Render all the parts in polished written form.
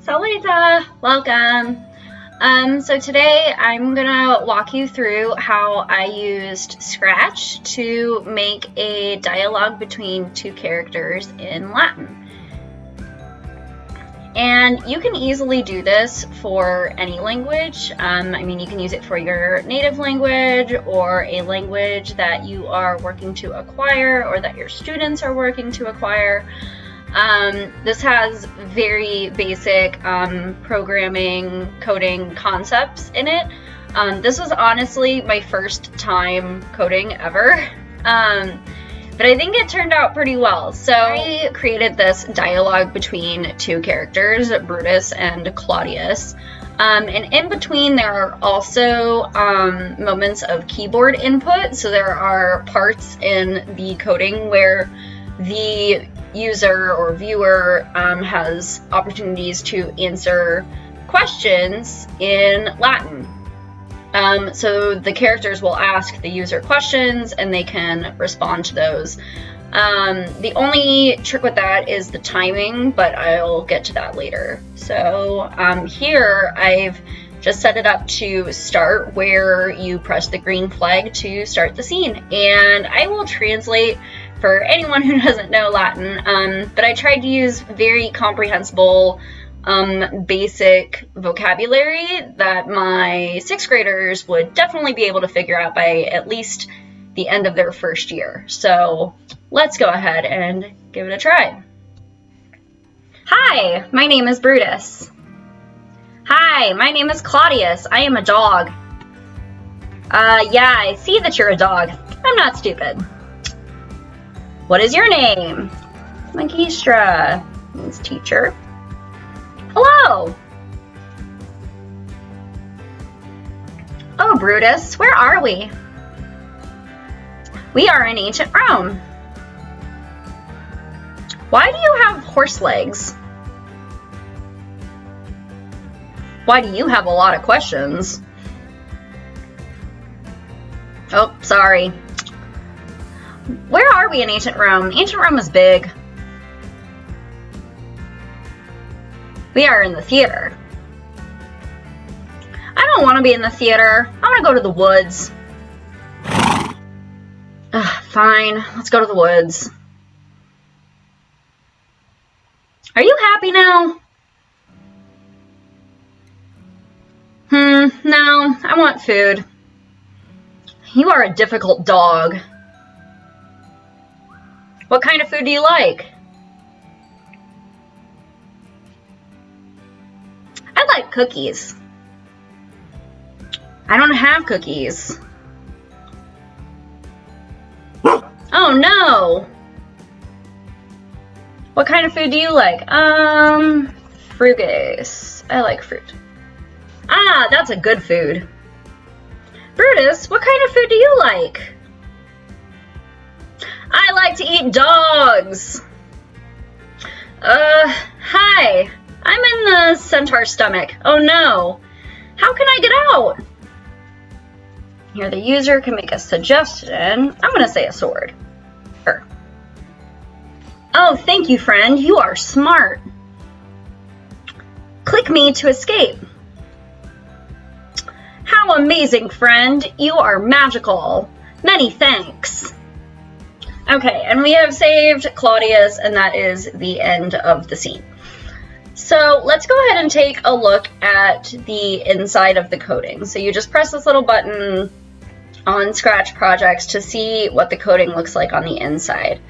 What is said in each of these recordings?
Salita, welcome. So today I'm gonna walk you through how I used Scratch to make a dialogue between two characters in Latin. And you can easily do this for any language. You can use it for your native language or a language that you are working to acquire or that your students are working to acquire. This has very basic programming, coding concepts in it. This was honestly my first time coding ever, but I think it turned out pretty well. So I created this dialogue between two characters, Brutus and Claudius. And in between there are also moments of keyboard input. So there are parts in the coding where the user or viewer has opportunities to answer questions in Latin. So the characters will ask the user questions and they can respond to those. The only trick with that is the timing, but I'll get to that later. So here I've just set it up to start where you press the green flag to start the scene. And I will translate for anyone who doesn't know Latin, but I tried to use very comprehensible, basic vocabulary that my sixth graders would definitely be able to figure out by at least the end of their first year. So let's go ahead and give it a try. Hi, my name is Brutus. Hi, my name is Claudius. I am a dog. Yeah, I see that you're a dog. I'm not stupid. What is your name? Magistra means teacher. Hello. Oh, Brutus, where are we? We are in ancient Rome. Why do you have horse legs? Why do you have a lot of questions? Oh, sorry. Where are we in ancient Rome? Ancient Rome is big. We are in the theater. I don't want to be in the theater. I want to go to the woods. Fine, let's go to the woods. Are you happy now? No, I want food. You are a difficult dog. What kind of food do you like? I like cookies. I don't have cookies. Oh no! What kind of food do you like? Frugus. I like fruit. Ah, that's a good food. Brutus, what kind of food do you like? I like to eat dogs. Hi. I'm in the centaur's stomach. Oh no. How can I get out? Here the user can make a suggestion. I'm gonna say a sword. Sure. Oh, thank you, friend. You are smart. Click me to escape. How amazing, friend. You are magical. Many thanks. Okay, and we have saved Claudius, and that is the end of the scene. So let's go ahead and take a look at the inside of the coding. So you just press this little button on Scratch Projects to see what the coding looks like on the inside.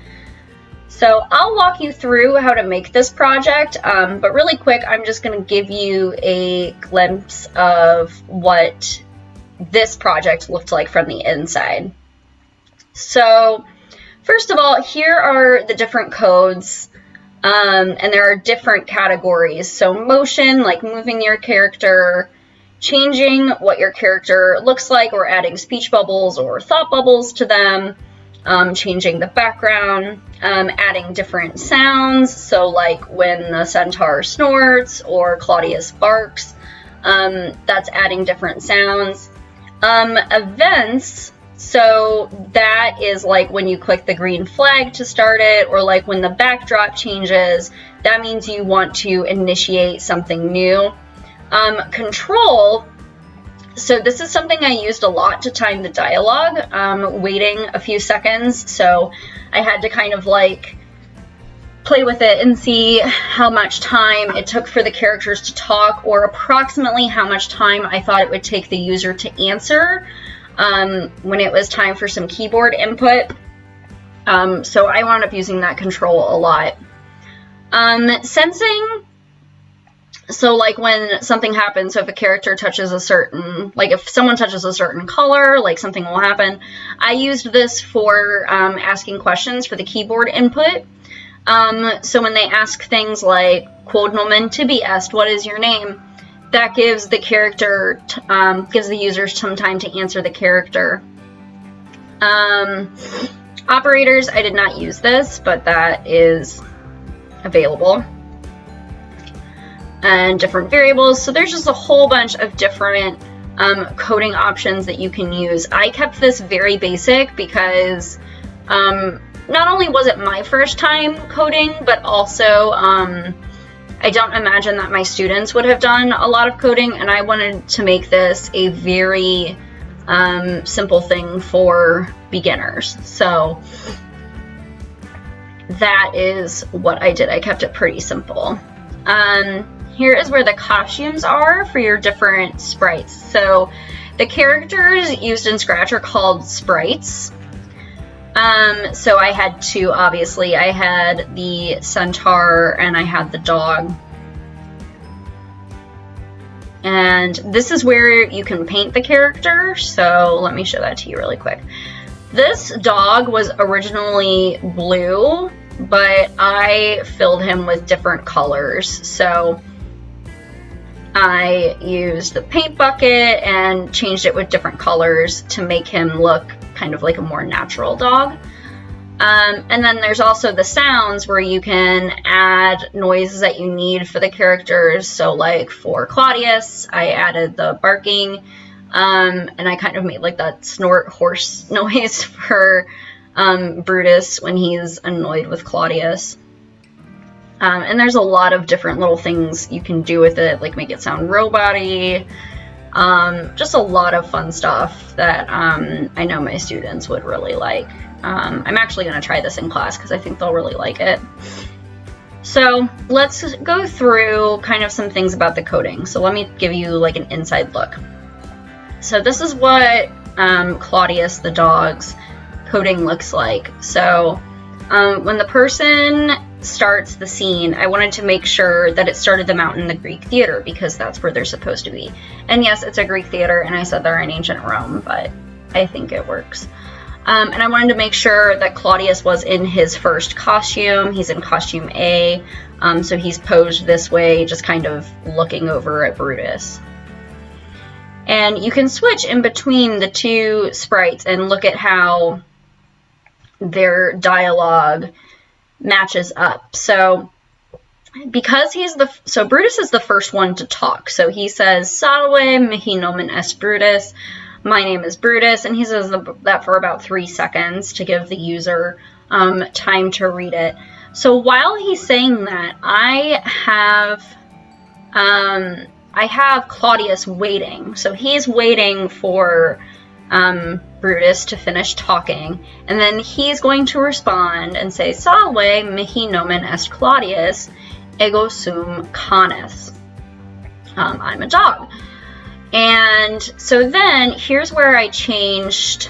So I'll walk you through how to make this project, but really quick, I'm just going to give you a glimpse of what this project looked like from the inside. So first of all, here are the different codes, and there are different categories. So motion, like moving your character, changing what your character looks like or adding speech bubbles or thought bubbles to them, changing the background, adding different sounds. So like when the centaur snorts or Claudius barks, that's adding different sounds. Events. So that is like when you click the green flag to start it, or like when the backdrop changes, that means you want to initiate something new. Control, so this is something I used a lot to time the dialogue, waiting a few seconds. So I had to kind of like play with it and see how much time it took for the characters to talk, or approximately how much time I thought it would take the user to answer when it was time for some keyboard input. So I wound up using that control a lot. Sensing, so like when something happens, so if a character touches a certain, like if someone touches a certain color, like something will happen. I used this for asking questions for the keyboard input. So when they ask things like, "Quod nomen tibi est," what is your name? That gives the character, gives the user some time to answer the character. Operators, I did not use this, but that is available. And different variables. So there's just a whole bunch of different coding options that you can use. I kept this very basic because not only was it my first time coding, but also I don't imagine that my students would have done a lot of coding, and I wanted to make this a very simple thing for beginners. So that is what I did. I kept it pretty simple. Here is where the costumes are for your different sprites. So the characters used in Scratch are called sprites. So I had two, obviously. I had the centaur and I had the dog. And this is where you can paint the character. So let me show that to you really quick. This dog was originally blue, but I filled him with different colors. So I used the paint bucket and changed it with different colors to make him look kind of like a more natural dog. And then there's also the sounds where you can add noises that you need for the characters. So like for Claudius, I added the barking, and I kind of made like that snort horse noise for Brutus when he's annoyed with Claudius. And there's a lot of different little things you can do with it, like make it sound robot-y. Just a lot of fun stuff that I know my students would really like. I'm actually going to try this in class because I think they'll really like it. So let's go through kind of some things about the coding. So let me give you like an inside look. So this is what Claudius the dog's coding looks like. So when the person starts the scene, I wanted to make sure that it started them out in the Greek theater because that's where they're supposed to be. And yes, it's a Greek theater, and I said they're in ancient Rome, but I think it works. And I wanted to make sure that Claudius was in his first costume. He's in costume A, so he's posed this way, just kind of looking over at Brutus. And you can switch in between the two sprites and look at how their dialogue matches up. So because so Brutus is the first one to talk. So he says, "Salve, mihi nomen est Brutus." My name is Brutus, and he says that for about 3 seconds to give the user time to read it. So while he's saying that, I have Claudius waiting. So he's waiting for Brutus to finish talking, and then he's going to respond and say, "Salve, mihi nomen est Claudius, ego sum canis." I'm a dog. And so then here's where I changed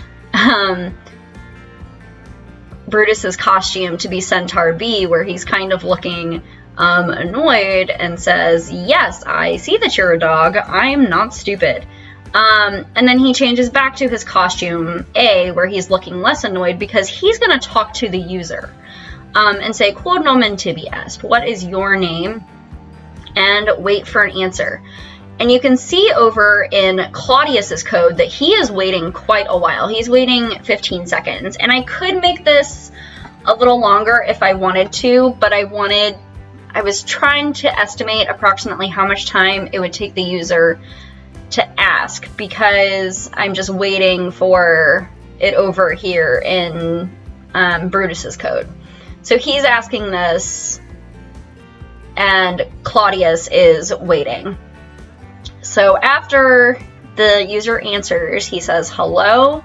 Brutus's costume to be Centaur B, where he's kind of looking annoyed and says, "Yes, I see that you're a dog. I'm not stupid." And then he changes back to his costume A, where he's looking less annoyed because he's going to talk to the user and say, "Quod nomen tibi est?" What is your name? And wait for an answer. And you can see over in Claudius's code that he is waiting quite a while. He's waiting 15 seconds. And I could make this a little longer if I wanted to, but I was trying to estimate approximately how much time it would take the user to ask, because I'm just waiting for it over here in Brutus's code. So he's asking this, and Claudius is waiting. So after the user answers, he says hello,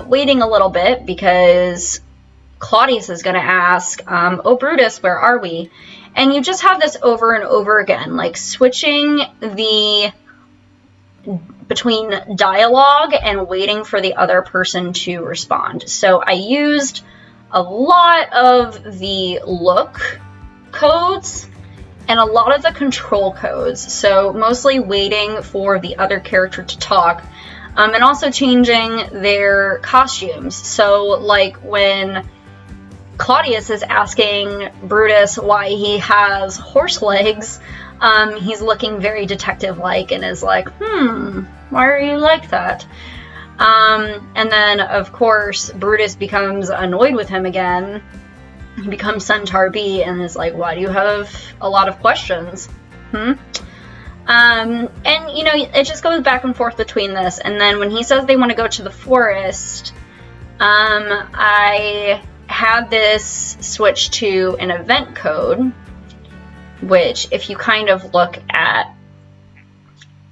waiting a little bit because Claudius is going to ask, oh Brutus, where are we? And you just have this over and over again, like switching between dialogue and waiting for the other person to respond. So I used a lot of the look codes and a lot of the control codes. So mostly waiting for the other character to talk, and also changing their costumes. So like when Claudius is asking Brutus why he has horse legs, he's looking very detective-like and is like, why are you like that? And then, of course, Brutus becomes annoyed with him again. He becomes Centaur B and is like, why do you have a lot of questions? And, you know, it just goes back and forth between this. And then when he says they want to go to the forest, I had this switch to an event code, which if you kind of look at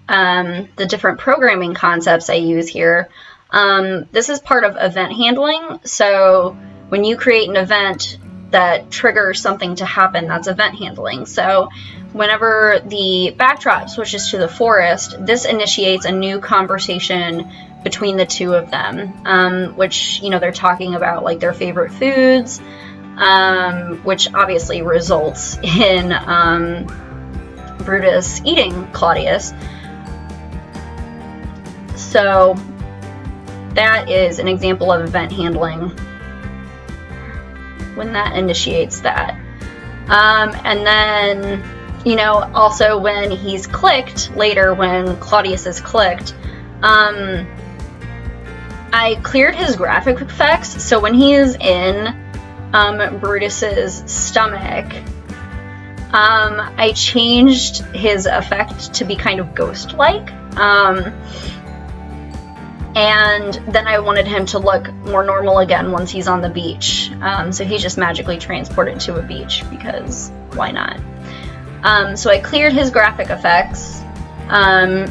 the different programming concepts I use here, this is part of event handling. So when you create an event that triggers something to happen, that's event handling. So whenever the backdrop switches to the forest, this initiates a new conversation between the two of them, which, you know, they're talking about like their favorite foods, which obviously results in Brutus eating Claudius. So that is an example of event handling when that initiates that. And then, you know, also when he's clicked later, when Claudius is clicked, I cleared his graphic effects. So when he is in Brutus's stomach, I changed his effect to be kind of ghost-like. And then I wanted him to look more normal again once he's on the beach. So he's just magically transported to a beach because why not? So I cleared his graphic effects,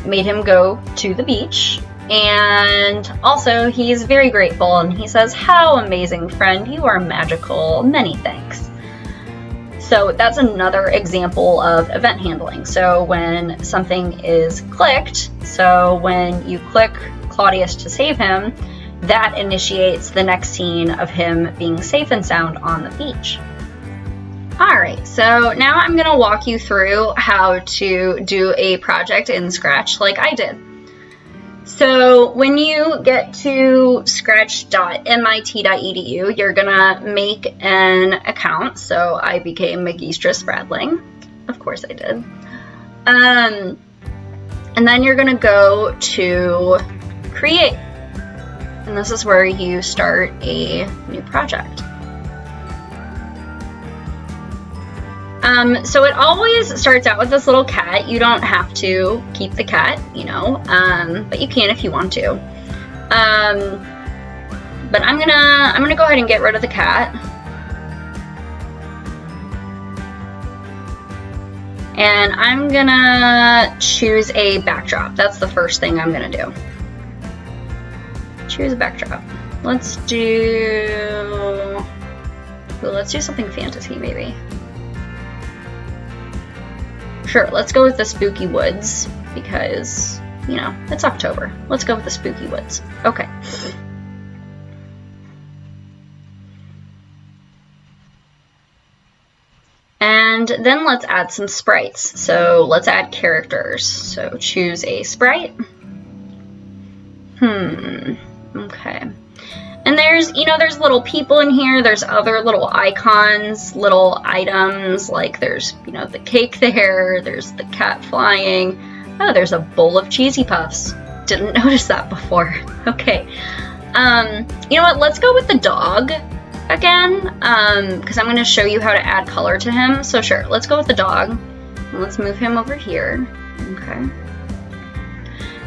made him go to the beach, and also he's very grateful and he says, "How amazing, friend, you are magical, many thanks." So that's another example of event handling. So when something is clicked, so when you click Claudius to save him, that initiates the next scene of him being safe and sound on the beach. Alright, so now I'm going to walk you through how to do a project in Scratch like I did. So when you get to scratch.mit.edu, you're going to make an account. So I became Magistra Spradling. Of course I did. And then you're going to go to Create. And this is where you start a new project. So it always starts out with this little cat. You don't have to keep the cat, you know, but you can if you want to. But I'm gonna go ahead and get rid of the cat. And I'm gonna choose a backdrop. That's the first thing I'm gonna do. Choose a backdrop. Let's do something fantasy maybe. Sure, let's go with the spooky woods because, you know, it's October. Let's go with the spooky woods. Okay. And then let's add some sprites. So let's add characters. So choose a sprite. Okay. And there's, you know, there's little people in here. There's other little icons, little items, like there's, you know, the cake there. There's the cat flying. Oh, there's a bowl of cheesy puffs. Didn't notice that before. Okay. You know what? Let's go with the dog again, because I'm going to show you how to add color to him. So sure, let's go with the dog. Let's move him over here. Okay.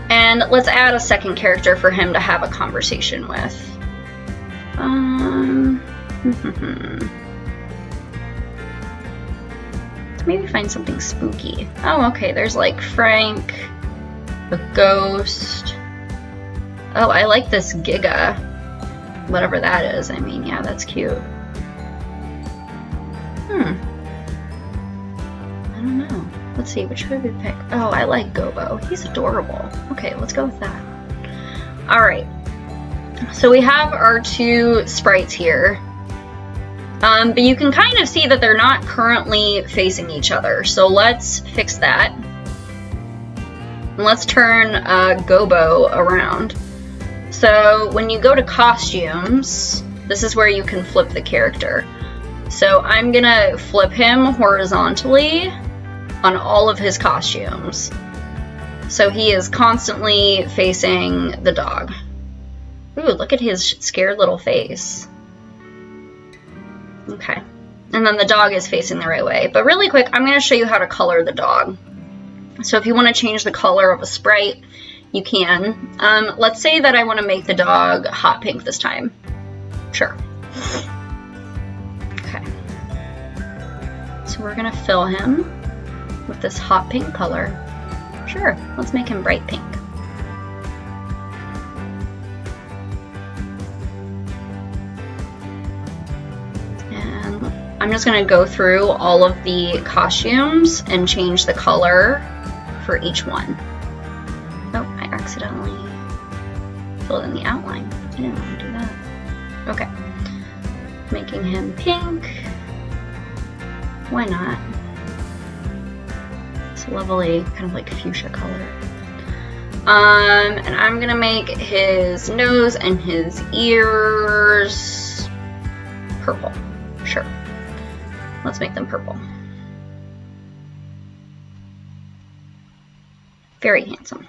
And let's add a second character for him to have a conversation with. Maybe find something spooky. Oh, okay, there's like Frank, a ghost. Oh, I like this Giga. Whatever that is. I mean, yeah, that's cute. I don't know. Let's see, which should we pick? Oh, I like Gobo. He's adorable. Okay, let's go with that. Alright. So we have our two sprites here. But you can kind of see that they're not currently facing each other. So let's fix that. And let's turn Gobo around. So when you go to costumes, this is where you can flip the character. So I'm gonna flip him horizontally on all of his costumes. So he is constantly facing the dog. Ooh, look at his scared little face. Okay. And then the dog is facing the right way. But really quick, I'm going to show you how to color the dog. So if you want to change the color of a sprite, you can. Let's say that I want to make the dog hot pink this time. Sure. Okay. So we're going to fill him with this hot pink color. Sure, let's make him bright pink. And I'm just going to go through all of the costumes and change the color for each one. Oh, I accidentally filled in the outline. I didn't want to do that. Okay. Making him pink. Why not? It's a lovely, kind of like fuchsia color. And I'm gonna make his nose and his ears purple. Sure. Let's make them purple. Very handsome.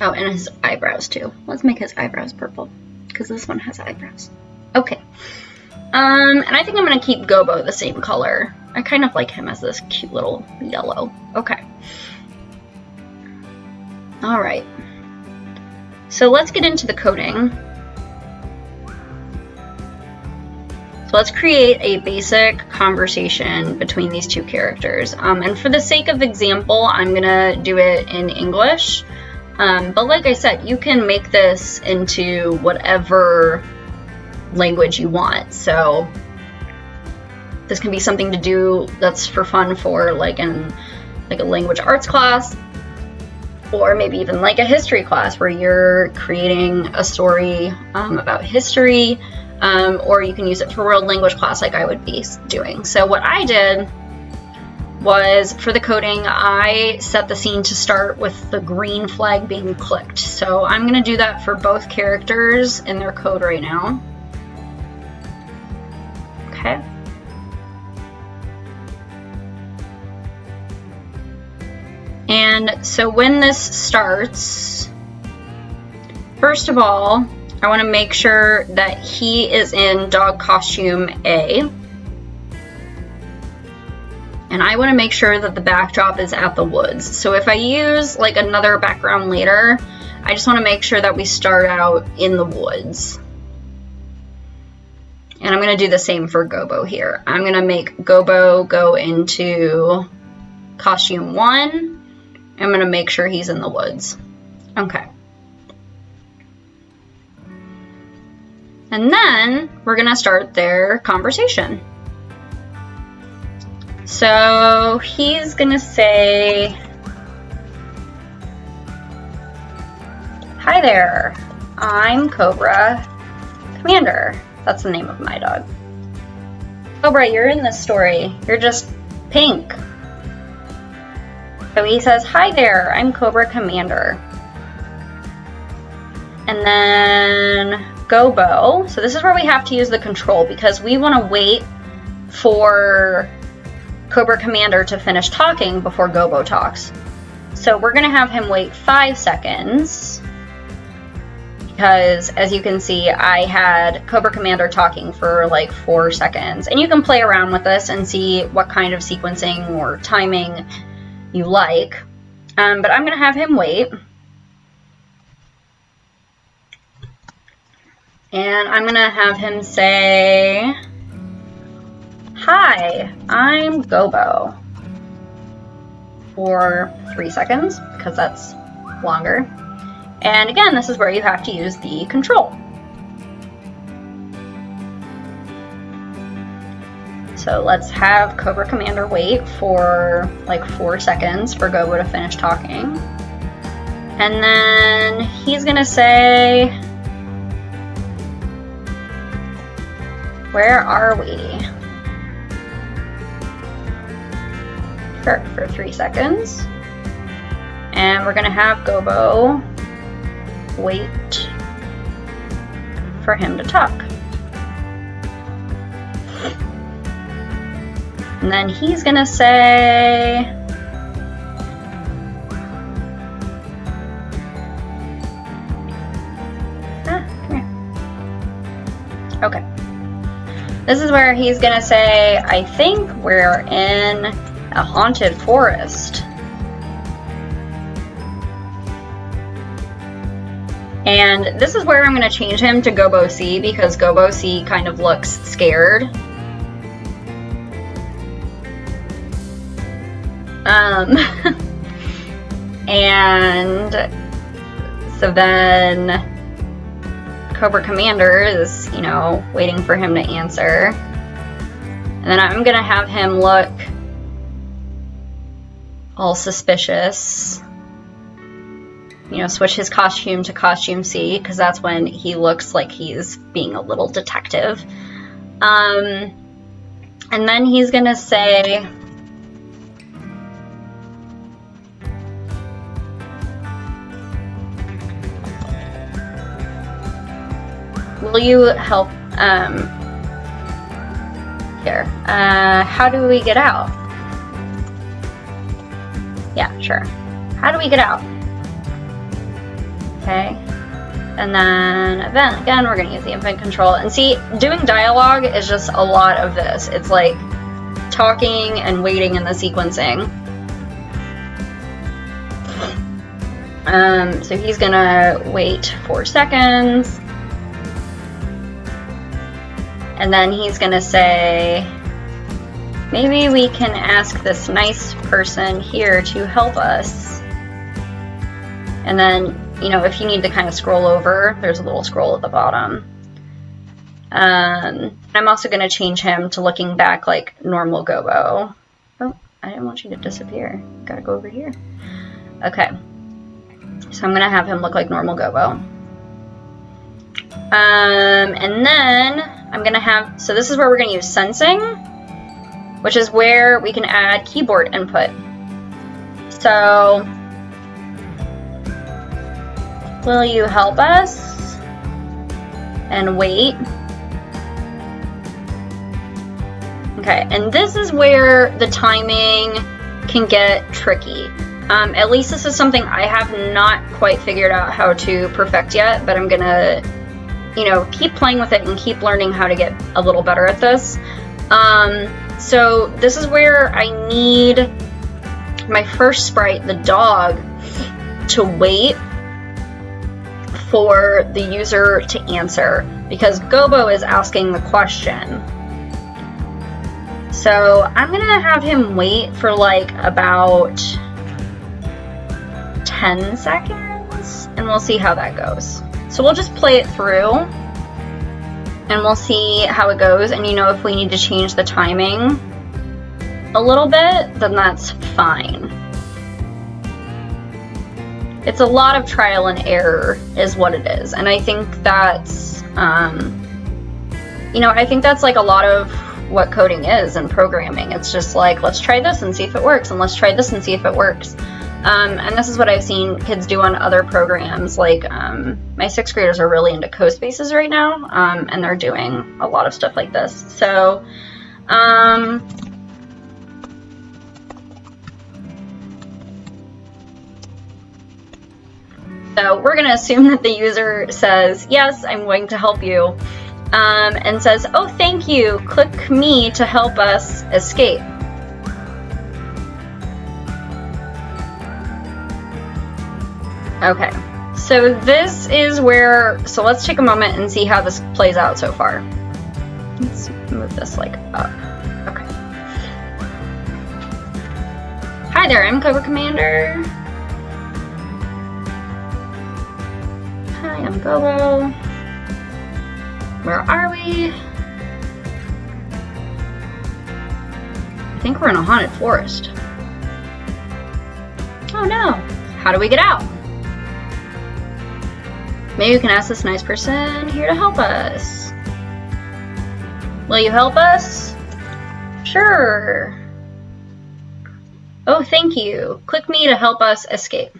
Oh, and his eyebrows too. Let's make his eyebrows purple, because this one has eyebrows. Okay. And I think I'm going to keep Gobo the same color. I kind of like him as this cute little yellow. Okay. Alright. So let's get into the coding. So let's create a basic conversation between these two characters. And for the sake of example, I'm going to do it in English. But like I said, you can make this into whatever language you want. So this can be something to do that's for fun for like a language arts class, or maybe even like a history class where you're creating a story about history, or you can use it for world language class like I would be doing. So what I did was, for the coding, I set the scene to start with the green flag being clicked. So I'm going to do that for both characters in their code right now. Okay. And so when this starts, first of all, I want to make sure that he is in dog costume A. And I want to make sure that the backdrop is at the woods. So if I use like another background later, I just want to make sure that we start out in the woods. And I'm going to do the same for Gobo here. I'm going to make Gobo go into costume 1. I'm going to make sure he's in the woods. Okay. And then we're going to start their conversation. So he's going to say, "Hi there, I'm Cobra Commander." That's the name of my dog. "Cobra, you're in this story. You're just pink." So he says, "Hi there, I'm Cobra Commander." And then Gobo. So this is where we have to use the control because we want to wait for Cobra Commander to finish talking before Gobo talks. So we're going to have him wait 5 seconds because, as you can see, I had Cobra Commander talking for like 4 seconds. And you can play around with this and see what kind of sequencing or timing you like. But I'm going to have him wait. And I'm gonna have him say, "Hi, I'm Gobo," for 3 seconds, because that's longer. And again, this is where you have to use the control. So let's have Cobra Commander wait for like 4 seconds for Gobo to finish talking. And then he's gonna say, "Where are we?" For 3 seconds. And we're gonna have Gobo wait for him to talk. And then he's gonna say, come here. Okay. This is where he's gonna say, "I think we're in a haunted forest." And this is where I'm gonna change him to Gobo C, because Gobo C kind of looks scared. And so then Cobra Commander is, you know, waiting for him to answer. And then I'm gonna have him look all suspicious. You know, switch his costume to costume C, because that's when he looks like he's being a little detective. And then he's gonna say, "Will you help, here, how do we get out?" Yeah, sure. "How do we get out?" Okay. And then event, again, we're gonna use the event control. And see, doing dialogue is just a lot of this. It's like talking and waiting in the sequencing. So he's gonna wait 4 seconds. And then he's gonna say, "Maybe we can ask this nice person here to help us." And then, you know, if you need to kind of scroll over, there's a little scroll at the bottom. I'm also gonna change him to looking back like normal Gobo. Oh, I didn't want you to disappear. Gotta go over here. Okay. So I'm gonna have him look like normal Gobo. And then I'm gonna have, so this is where we're gonna use sensing, which is where we can add keyboard input. So, "Will you help us?" And wait. Okay, and this is where the timing can get tricky. At least this is something I have not quite figured out how to perfect yet, but I'm gonna, you know, keep playing with it and keep learning how to get a little better at this. So this is where I need my first sprite, the dog, to wait for the user to answer, because Gobo is asking the question. So I'm gonna have him wait for like about 10 seconds, and we'll see how that goes. So we'll just play it through, and we'll see how it goes. And you know, if we need to change the timing a little bit, then that's fine. It's a lot of trial and error is what it is. And I think that's, you know, I think that's like a lot of what coding is and programming. It's just like, let's try this and see if it works, and let's try this and see if it works. And this is what I've seen kids do on other programs. Like, my 6th graders are really into CoSpaces right now, and they're doing a lot of stuff like this. So, so we're gonna assume that the user says, "Yes, I'm going to help you," and says, "Oh, thank you, click me to help us escape." Okay, So this is where, so let's take a moment and see how this plays out so far. Let's move this like up. Okay. Hi there, I'm Cobra Commander. Hi, I'm Gobo. Where are we? I think we're in a haunted forest. Oh no, how do we get out? Maybe we can ask this nice person here to help us. Will you help us? Sure. Oh, thank you. Click me to help us escape.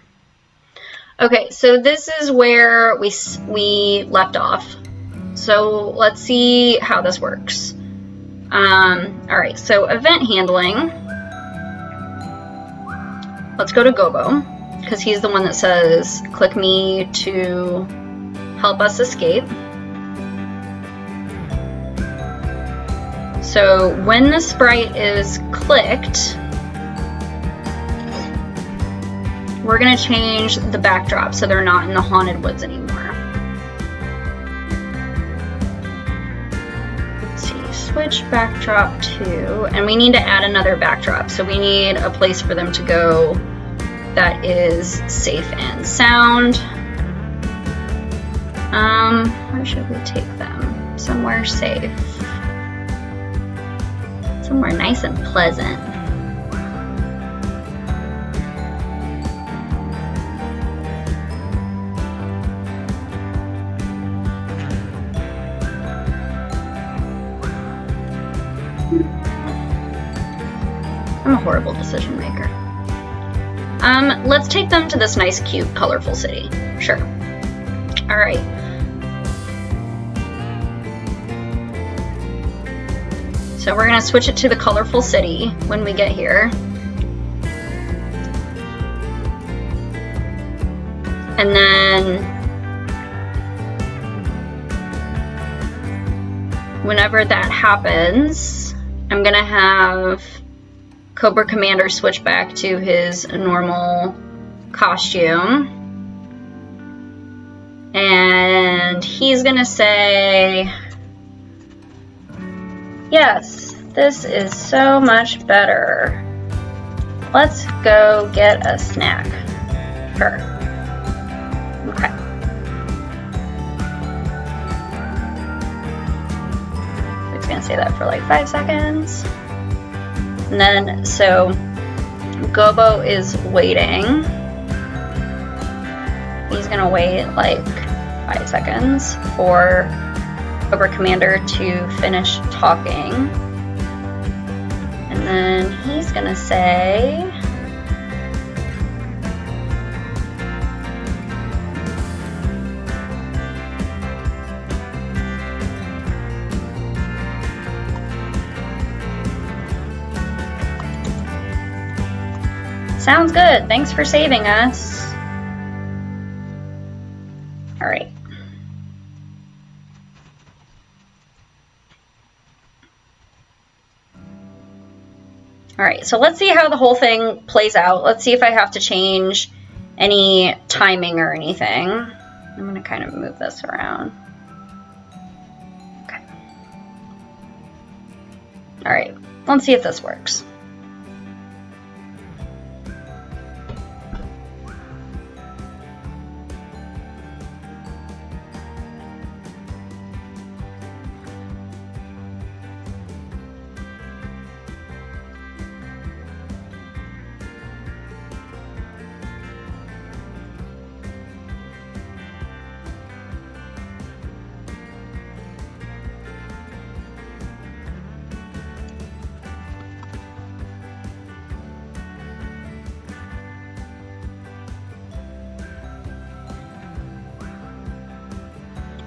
Okay, so this is where we left off. So let's see how this works. All right, so event handling. Let's go to Gobo, because he's the one that says, click me to help us escape. So when the sprite is clicked, we're gonna change the backdrop so they're not in the haunted woods anymore. Let's see, switch backdrop to, and we need to add another backdrop. So we need a place for them to go that is safe and sound. Where should we take them? Somewhere safe. Somewhere nice and pleasant. I'm a horrible decision maker. Let's take them to this nice, cute, colorful city. Sure. All right. So we're gonna switch it to the colorful city when we get here. And then whenever that happens, I'm gonna have Cobra Commander switch back to his normal costume. And he's gonna say, yes, this is so much better. Let's go get a snack. Sure. Okay. It's gonna say that for like 5 seconds. And then, so Gobo is waiting. He's gonna wait like 5 seconds for Cobra Commander to finish talking. And then he's gonna say, sounds good. Thanks for saving us. All right. All right, so let's see how the whole thing plays out. Let's see if I have to change any timing or anything. I'm gonna kind of move this around. Okay. All right, let's see if this works.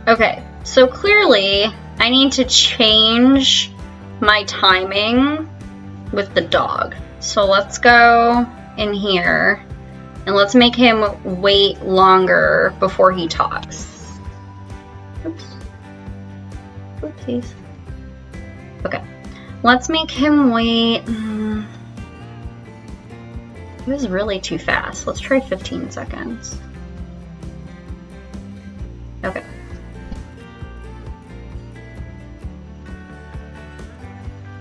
Okay, so clearly I need to change my timing with the dog. So let's go in here and let's make him wait longer before he talks. Oops. Oopsies. Okay, let's make him wait. It was really too fast. Let's try 15 seconds.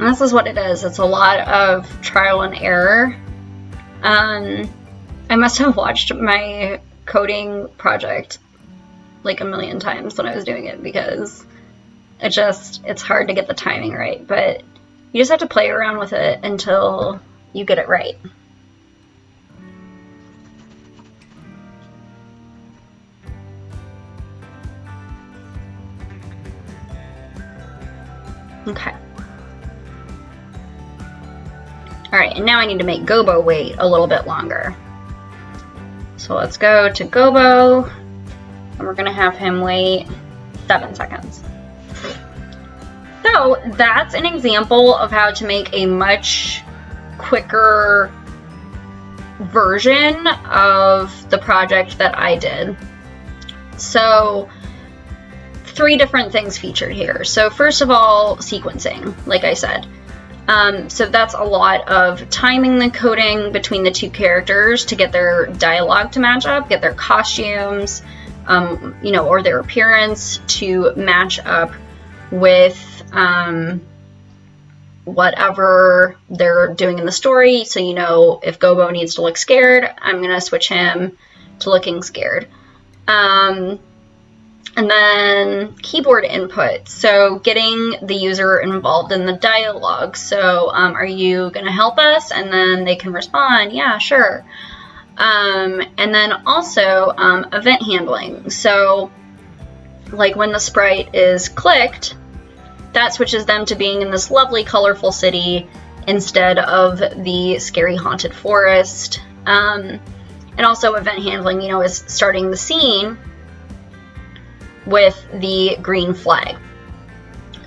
And this is what it is. It's a lot of trial and error. I must have watched my coding project like a million times when I was doing it, because it's hard to get the timing right, but you just have to play around with it until you get it right. Okay. Alright, and now I need to make Gobo wait a little bit longer. So let's go to Gobo, and we're gonna have him wait 7 seconds. So that's an example of how to make a much quicker version of the project that I did. So 3 different things featured here. So first of all, sequencing, like I said. So that's a lot of timing the coding between the 2 characters to get their dialogue to match up, get their costumes, you know, or their appearance to match up with whatever they're doing in the story. So, you know, if Gobo needs to look scared, I'm going to switch him to looking scared. And then keyboard input, so getting the user involved in the dialogue. So are you going to help us? And then they can respond, yeah, sure. And then also event handling. So like when the sprite is clicked, that switches them to being in this lovely colorful city instead of the scary haunted forest. And also event handling, you know, is starting the scene with the green flag.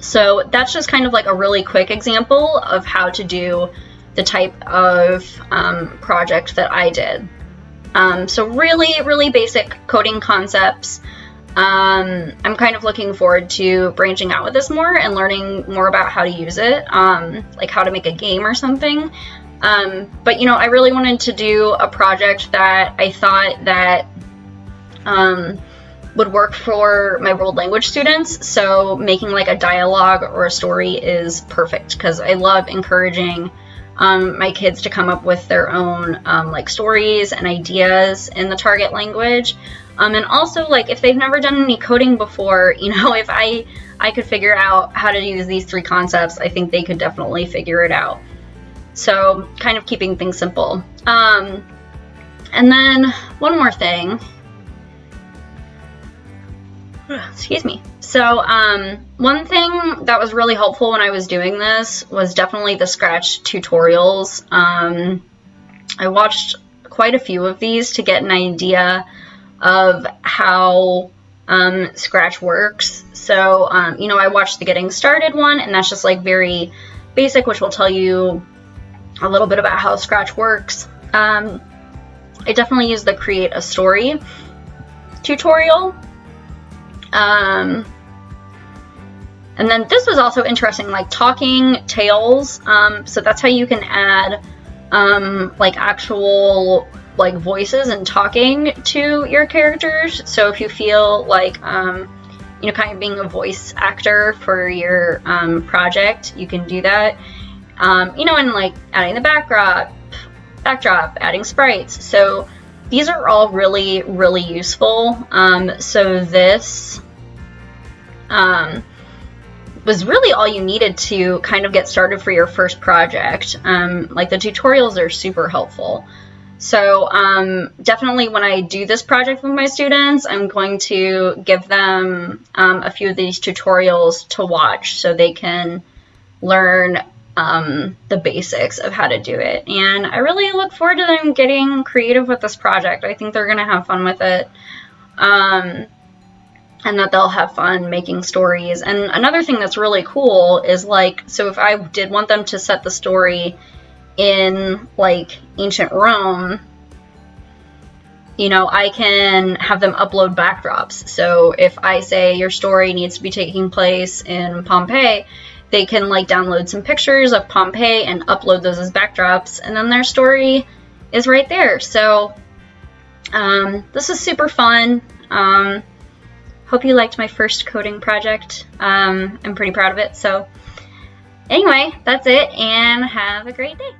So that's just kind of like a really quick example of how to do the type of project that I did. So really basic coding concepts. I'm kind of looking forward to branching out with this more and learning more about how to use it, like how to make a game or something. But you know, I really wanted to do a project that I thought that would work for my world language students. So making like a dialogue or a story is perfect, because I love encouraging my kids to come up with their own like stories and ideas in the target language. And also, like, if they've never done any coding before, you know, if I could figure out how to use these 3 concepts, I think they could definitely figure it out. So kind of keeping things simple. And then one more thing. Excuse me. So one thing that was really helpful when I was doing this was definitely the Scratch tutorials. I watched quite a few of these to get an idea of how Scratch works. So, you know, I watched the Getting Started one, and that's just like very basic, which will tell you a little bit about how Scratch works. I definitely used the Create a Story tutorial. And then this was also interesting, like talking tales. So that's how you can add like actual like voices and talking to your characters. So if you feel like you know, kind of being a voice actor for your project, you can do that. You know, and like adding the backdrop, adding sprites. So these are all really useful. So this was really all you needed to kind of get started for your first project. Like the tutorials are super helpful. So definitely when I do this project with my students, I'm going to give them a few of these tutorials to watch so they can learn the basics of how to do it. And I really look forward to them getting creative with this project. I think they're going to have fun with it. And that they'll have fun making stories. And another thing that's really cool is like, so if I did want them to set the story in like ancient Rome, you know, I can have them upload backdrops. So if I say your story needs to be taking place in Pompeii, they can like download some pictures of Pompeii and upload those as backdrops, and then their story is right there. So this is super fun. Hope you liked my first coding project. I'm pretty proud of it. So Anyway, that's it, and have a great day.